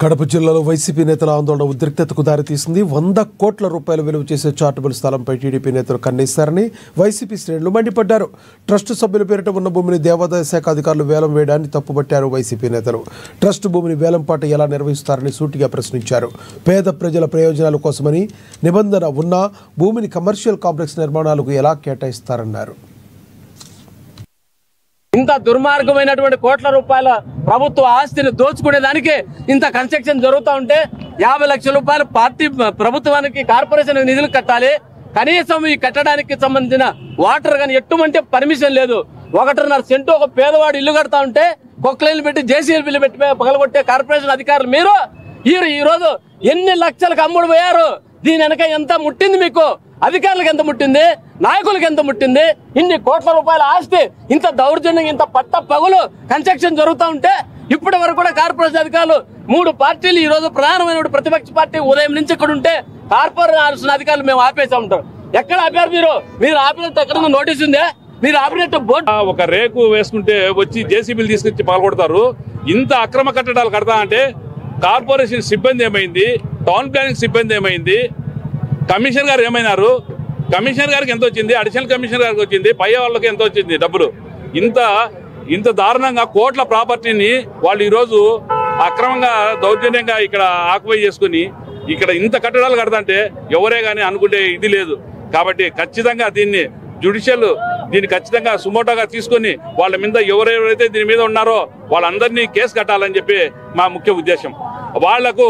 కడప జిల్లాలో వైసీపీ నేతల ఆందోళన ఉద్రిక్తతకు దారితీసింది. 100 కోట్ల రూపాయల విలువ చేసే చార్టబుల్ స్థలంపై టీడీపీ నేతలు కన్నేశారని వైసీపీ శ్రేణులు మండిపడ్డారు. ట్రస్ట్ సభ్యుల పేరిట ఉన్న భూమిని దేవాదాయ శాఖ అధికారులు వేలం వేయడాన్ని తప్పుపట్టారు వైసీపీ నేతలు. ట్రస్ట్ భూమిని వేలంపాట ఎలా నిర్వహిస్తారని సూటిగా ప్రశ్నించారు. పేద ప్రజల ప్రయోజనాల కోసమని నిబంధన ఉన్నా భూమిని కమర్షియల్ కాంప్లెక్స్ నిర్మాణాలకు ఎలా కేటాయిస్తారన్నారు. ఇంత దుర్మార్గమైనటువంటి కోట్ల రూపాయల ప్రభుత్వ ఆస్తిని దోచుకునేదానికి ఇంత కన్స్ట్రక్షన్ జరుగుతూ ఉంటే 50 లక్షల రూపాయలు పార్టీ ప్రభుత్వానికి కార్పొరేషన్ నిధులు కట్టాలి. కనీసం ఈ కట్టడానికి సంబంధించిన వాటర్ కానీ ఎటువంటి పర్మిషన్ లేదు. 1.5 సెంటు ఒక పేదవాడు ఇల్లు కడతా ఉంటే కొక్లైన్లు పెట్టి జేసీబీలు పెట్టి పగలగొట్టే కార్పొరేషన్ అధికారులు మీరు ఈ రోజు ఎన్ని లక్షలకు అమ్ముడు పోయారు. దీని వెనక ఎంత ముట్టింది, మీకు అధికారులకు ఎంత ముట్టింది, నాయకులకు ఎంత ముట్టింది. ఇన్ని కోట్ల రూపాయల ఆస్తి ఇంత దౌర్జన్యం, ఇంత పట్ట పగులు కన్స్ట్రక్షన్ జరుగుతూ ఉంటే ఇప్పటి వరకు కూడా కార్పొరేషన్ అధికారులు 3 పార్టీలు ఈ రోజు ప్రధానమైన ప్రతిపక్ష పార్టీ ఉదయం నుంచి ఇక్కడ ఉంటే కార్పొరేషన్ అధికారులు మేము ఆపేసా ఉంటాం. ఎక్కడ ఆపారు మీరు ఆపినట్టు ఎక్కడ నోటీస్ ఉందే? మీరు ఆపినట్టు బోర్డు ఒక రేకు వేసుకుంటే వచ్చి జేసీబీలు తీసుకొచ్చి పాల్గొడతారు. ఇంత అక్రమ కట్టడాలు కడతా అంటే కార్పొరేషన్ సిబ్బంది ఏమైంది, టౌన్ ప్లానింగ్ సిబ్బంది ఏమైంది, కమిషనర్ గారు ఏమైనారు, కమిషనర్ గారికి ఎంత వచ్చింది, అడిషనల్ కమిషనర్ గారికి వచ్చింది, పై వాళ్ళకి ఎంత వచ్చింది డబ్బులు. ఇంత దారుణంగా కోట్ల ప్రాపర్టీని వాళ్ళు ఈరోజు అక్రమంగా దౌర్జన్యంగా ఇక్కడ ఆక్యుపై చేసుకుని ఇక్కడ ఇంత కట్టడాలు కడతాంటే ఎవరే కానీ అనుకుంటే ఇది లేదు. కాబట్టి ఖచ్చితంగా దీన్ని దీన్ని ఖచ్చితంగా సుమోటోగా తీసుకొని వాళ్ళ మీద ఎవరెవరైతే దీని మీద ఉన్నారో వాళ్ళందరినీ కేసు కట్టాలని చెప్పి మా ముఖ్య ఉద్దేశం. వాళ్లకు